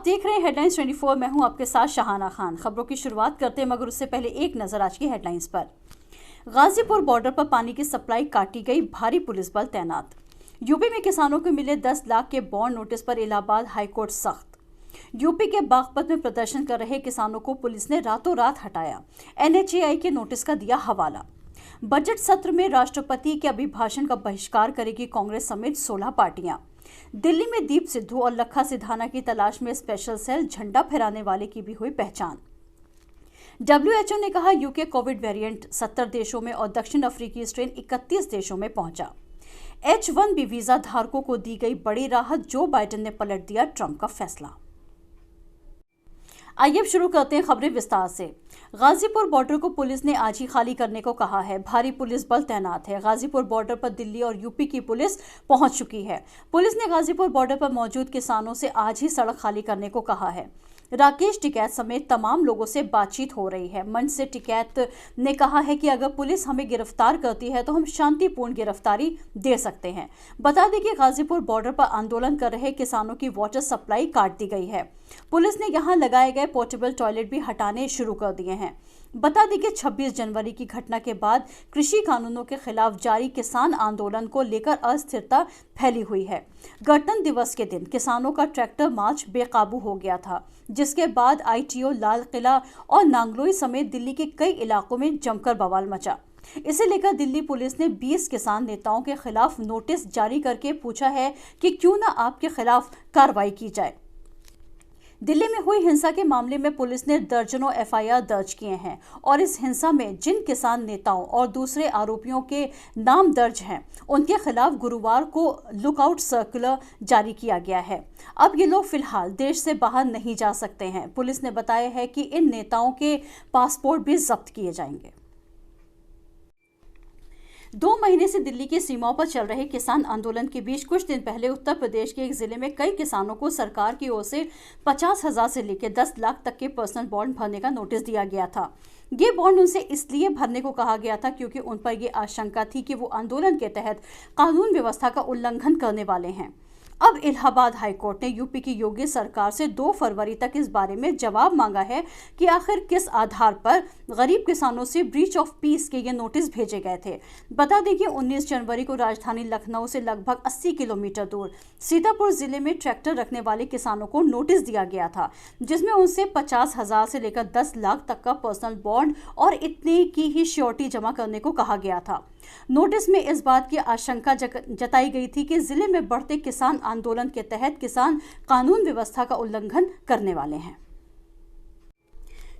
देख रहे हैं हेडलाइंस 24। मैं हूं आपके साथ शाहाना खान। खबरों की शुरुआत करते हैं, मगर उससे पहले एक नजर आज की हेडलाइंस पर। गाजीपुर बॉर्डर पर पानी की सप्लाई काटी गई, भारी पुलिस बल तैनात। यूपी में किसानों को मिले 10 लाख के बॉन्ड नोटिस पर इलाहाबाद हाईकोर्ट सख्त। यूपी के बागपत में प्रदर्शन कर रहे किसानों को पुलिस ने रातों रात हटाया, एनएचएआई के नोटिस का दिया हवाला। बजट सत्र में राष्ट्रपति के अभिभाषण का बहिष्कार करेगी कांग्रेस समेत 16 पार्टियां। दिल्ली में दीप सिद्धू और लखा सिधाना की तलाश में स्पेशल सेल, झंडा फहराने वाले की भी हुई पहचान। WHO ने कहा यूके कोविड वेरिएंट 70 देशों में और दक्षिण अफ्रीकी स्ट्रेन 31 देशों में पहुंचा। H1B वीजा धारकों को दी गई बड़ी राहत, जो बाइडेन ने पलट दिया ट्रंप का फैसला। आइए अब शुरू करते हैं खबरें विस्तार से। गाजीपुर बॉर्डर को पुलिस ने आज ही खाली करने को कहा है। भारी पुलिस बल तैनात है। गाजीपुर बॉर्डर पर दिल्ली और यूपी की पुलिस पहुंच चुकी है। पुलिस ने गाजीपुर बॉर्डर पर मौजूद किसानों से आज ही सड़क खाली करने को कहा है। राकेश टिकैत समेत तमाम लोगों से बातचीत हो रही है। मंच से टिकैत ने कहा है कि अगर पुलिस हमें गिरफ्तार करती है तो हम शांतिपूर्ण गिरफ्तारी दे सकते हैं। बता दें कि गाजीपुर बॉर्डर पर आंदोलन कर रहे किसानों की वाटर सप्लाई काट दी गई है। पुलिस ने यहां लगाए गए पोर्टेबल टॉयलेट भी हटाने शुरू कर दिए हैं। बता दें कि 26 जनवरी की घटना के बाद कृषि कानूनों के खिलाफ जारी किसान आंदोलन को लेकर अस्थिरता फैली हुई है। गणतंत्र दिवस के दिन किसानों का ट्रैक्टर मार्च बेकाबू हो गया था, जिसके बाद ITO, लाल किला और नांगलोई समेत दिल्ली के कई इलाकों में जमकर बवाल मचा। इसे लेकर दिल्ली पुलिस ने 20 किसान नेताओं के खिलाफ नोटिस जारी करके पूछा है कि क्यों न आपके खिलाफ कार्रवाई की जाए। दिल्ली में हुई हिंसा के मामले में पुलिस ने दर्जनों FIR दर्ज किए हैं और इस हिंसा में जिन किसान नेताओं और दूसरे आरोपियों के नाम दर्ज हैं, उनके खिलाफ गुरुवार को लुकआउट सर्कुलर जारी किया गया है। अब ये लोग फिलहाल देश से बाहर नहीं जा सकते हैं। पुलिस ने बताया है कि इन नेताओं के पासपोर्ट भी जब्त किए जाएंगे। 2 महीने से दिल्ली की सीमाओं पर चल रहे किसान आंदोलन के बीच कुछ दिन पहले उत्तर प्रदेश के एक जिले में कई किसानों को सरकार की ओर से 50,000 से लेकर 10 लाख तक के पर्सनल बॉन्ड भरने का नोटिस दिया गया था। ये बॉन्ड उनसे इसलिए भरने को कहा गया था क्योंकि उन पर यह आशंका थी कि वो आंदोलन के तहत कानून व्यवस्था का उल्लंघन करने वाले हैं। अब इलाहाबाद हाईकोर्ट ने यूपी की योगी सरकार से 2 फरवरी तक इस बारे में जवाब मांगा है कि आखिर किस आधार पर गरीब किसानों से ब्रीच ऑफ पीस के ये नोटिस भेजे गए थे। बता दें कि 19 जनवरी को राजधानी लखनऊ से लगभग 80 किलोमीटर दूर सीतापुर जिले में ट्रैक्टर रखने वाले किसानों को नोटिस दिया गया था, जिसमें उनसे 50,000 से लेकर 10 लाख तक का पर्सनल बॉन्ड और इतने की ही श्योरिटी जमा करने को कहा गया था। नोटिस में इस बात की आशंका जताई गई थी कि जिले में बढ़ते किसान आंदोलन के तहत किसान कानून व्यवस्था का उल्लंघन करने वाले हैं।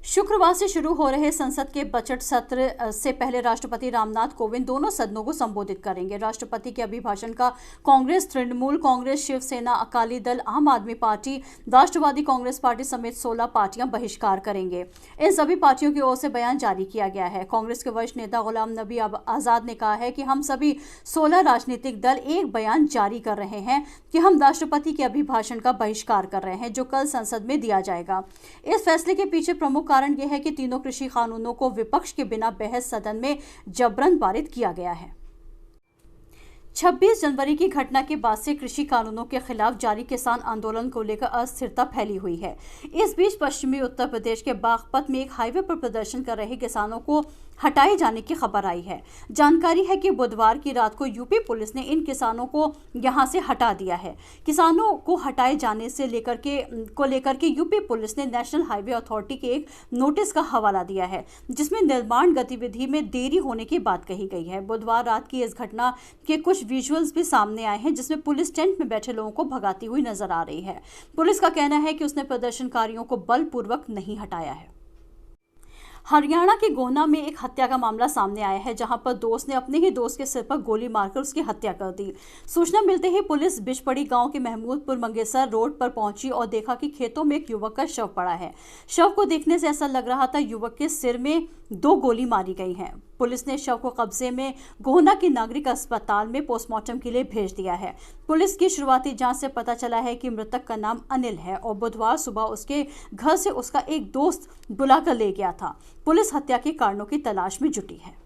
शुक्रवार से शुरू हो रहे संसद के बजट सत्र से पहले राष्ट्रपति रामनाथ कोविंद दोनों सदनों को संबोधित करेंगे। राष्ट्रपति के अभिभाषण का कांग्रेस, तृणमूल कांग्रेस, शिवसेना, अकाली दल, आम आदमी पार्टी, राष्ट्रवादी कांग्रेस पार्टी समेत 16 पार्टियां बहिष्कार करेंगे। इन सभी पार्टियों की ओर से बयान जारी किया गया है। कांग्रेस के वरिष्ठ नेता गुलाम नबी आजाद ने कहा है कि हम सभी 16 राजनीतिक दल एक बयान जारी कर रहे हैं कि हम राष्ट्रपति के अभिभाषण का बहिष्कार कर रहे हैं, जो कल संसद में दिया जाएगा। इस फैसले के पीछे प्रमुख कारण यह है कि तीनों कृषि कानूनों को विपक्ष के बिना बहस सदन में जबरन पारित किया गया है। 26 जनवरी की घटना के बाद से कृषि कानूनों के खिलाफ जारी किसान आंदोलन को लेकर अस्थिरता फैली हुई है। इस बीच पश्चिमी उत्तर प्रदेश के बागपत में एक हाईवे पर प्रदर्शन कर रहे किसानों को हटाए जाने की खबर आई है। जानकारी है कि बुधवार की रात को यूपी पुलिस ने इन किसानों को यहां से हटा दिया है। किसानों को हटाए जाने से लेकर के यूपी पुलिस ने नेशनल हाईवे अथॉरिटी के एक नोटिस का हवाला दिया है, जिसमें निर्माण गतिविधि में देरी होने की बात कही गई है। बुधवार रात की इस घटना के कुछ विजुअल्स भी सामने आए हैं, जिसमें पुलिस टेंट में बैठे लोगों को भगाती हुई नजर आ रही है। पुलिस का कहना है कि उसने प्रदर्शनकारियों को बलपूर्वक नहीं हटाया है। हरियाणा के गोहना में एक हत्या का मामला सामने आया है, जहां पर दोस्त ने अपने ही दोस्त के सिर पर गोली मारकर उसकी हत्या कर दी। सूचना मिलते ही पुलिस बिचपड़ी गांव के महमूदपुर मंगेसर रोड पर पहुंची और देखा कि खेतों में एक युवक का शव पड़ा है। शव को देखने से ऐसा लग रहा था युवक के सिर में 2 गोली मारी गई हैं। पुलिस ने शव को कब्जे में गोहना के नागरिक अस्पताल में पोस्टमार्टम के लिए भेज दिया है। पुलिस की शुरुआती जांच से पता चला है कि मृतक का नाम अनिल है और बुधवार सुबह उसके घर से उसका एक दोस्त बुलाकर ले गया था। पुलिस हत्या के कारणों की तलाश में जुटी है।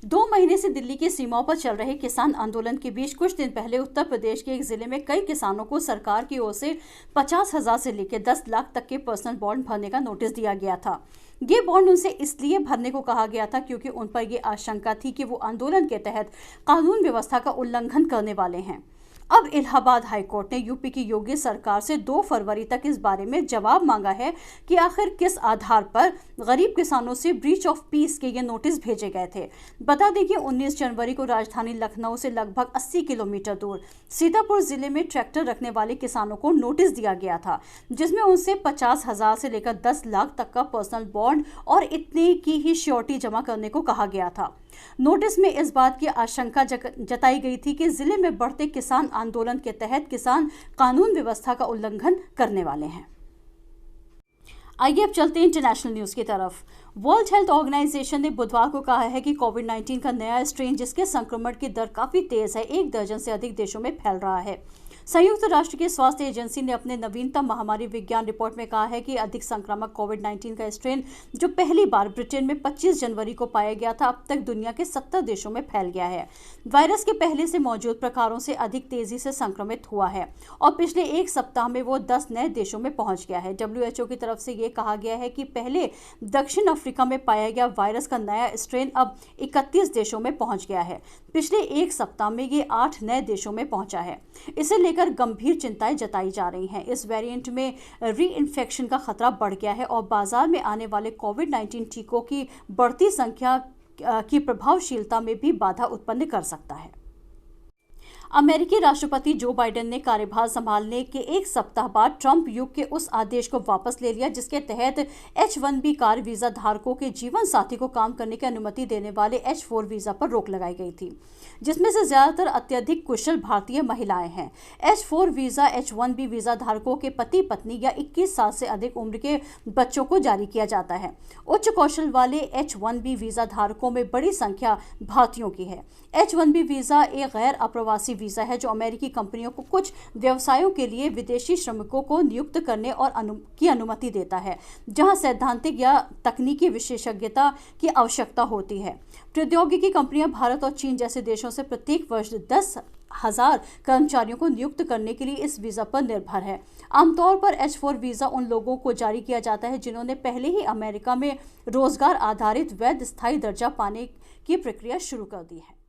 2 महीने से दिल्ली की सीमाओं पर चल रहे किसान आंदोलन के बीच कुछ दिन पहले उत्तर प्रदेश के एक जिले में कई किसानों को सरकार की ओर से 50,000 से लेकर 10 लाख तक के पर्सनल बॉन्ड भरने का नोटिस दिया गया था। ये बॉन्ड उनसे इसलिए भरने को कहा गया था क्योंकि उन पर यह आशंका थी कि वो आंदोलन के तहत कानून व्यवस्था का उल्लंघन करने वाले हैं। अब इलाहाबाद हाईकोर्ट ने यूपी की योगी सरकार से 2 फरवरी तक इस बारे में जवाब मांगा है कि आखिर किस आधार पर गरीब किसानों से ब्रीच ऑफ पीस के ये नोटिस भेजे गए थे। बता दें कि 19 जनवरी को राजधानी लखनऊ से लगभग 80 किलोमीटर दूर सीतापुर जिले में ट्रैक्टर रखने वाले किसानों को नोटिस दिया गया था, जिसमें उनसे 50,000 से लेकर 10 लाख तक का पर्सनल बॉन्ड और इतने की ही श्योरिटी जमा करने को कहा गया था। नोटिस में इस बात की आशंका जताई गई थी कि जिले में बढ़ते किसान आंदोलन के तहत किसान कानून व्यवस्था का उल्लंघन करने वाले हैं। आइए अब चलते हैं इंटरनेशनल न्यूज की तरफ। वर्ल्ड हेल्थ ऑर्गेनाइजेशन ने बुधवार को कहा है कि कोविड-19 का नया स्ट्रेन, जिसके संक्रमण की दर काफी तेज है, 1 दर्जन से अधिक देशों में फैल रहा है। संयुक्त राष्ट्र की स्वास्थ्य एजेंसी ने अपने नवीनतम महामारी विज्ञान रिपोर्ट में कहा है कि अधिक संक्रामक कोविड-19 का स्ट्रेन, जो पहली बार ब्रिटेन में 25 जनवरी को पाया गया था, अब तक दुनिया के 70 देशों में फैल गया है। वायरस के पहले से मौजूद प्रकारों से अधिक तेजी से संक्रमित हुआ है और पिछले 1 सप्ताह में वो 10 नए देशों में पहुंच गया है। WHO की तरफ से ये कहा गया है कि पहले दक्षिण अफ्रीका में पाया गया वायरस का नया स्ट्रेन अब 31 देशों में पहुंच गया है। पिछले 1 सप्ताह में ये 8 नए देशों में पहुंचा है। इसे लेकर गंभीर चिंताएं जताई जा रही हैं। इस वेरिएंट में री-इन्फेक्शन का खतरा बढ़ गया है और बाजार में आने वाले कोविड-19 टीकों की बढ़ती संख्या की प्रभावशीलता में भी बाधा उत्पन्न कर सकता है। अमेरिकी राष्ट्रपति जो बाइडेन ने कार्यभार संभालने के 1 सप्ताह बाद ट्रंप युग के उस आदेश को वापस ले लिया जिसके तहत H-1B कार वीजा धारकों के जीवन साथी को काम करने की अनुमति देने वाले H-4 वीजा पर रोक लगाई गई थी, जिसमें से ज्यादातर अत्यधिक कुशल भारतीय महिलाएं हैं। H-4 वीजा H-1B वीजा धारकों के पति पत्नी या 21 साल से अधिक उम्र के बच्चों को जारी किया जाता है। उच्च कौशल वाले H-1B वीजा धारकों में बड़ी संख्या भारतीयों की है। H-1B वीजा एक गैर अप्रवासी वीजा है जो अमेरिकी कंपनियों को कुछ व्यवसायों के लिए विदेशी श्रमिकों को नियुक्त करने और की अनुमति देता है, जहां सैद्धांतिक या तकनीकी विशेषज्ञता की आवश्यकता होती है। प्रौद्योगिकी कंपनियां भारत और चीन जैसे देशों से प्रत्येक वर्ष 10,000 कर्मचारियों को नियुक्त करने के लिए इस वीजा पर निर्भर है। आमतौर पर H-4 वीजा उन लोगों को जारी किया जाता है जिन्होंने पहले ही अमेरिका में रोजगार आधारित वैध स्थायी दर्जा पाने की प्रक्रिया शुरू कर दी है।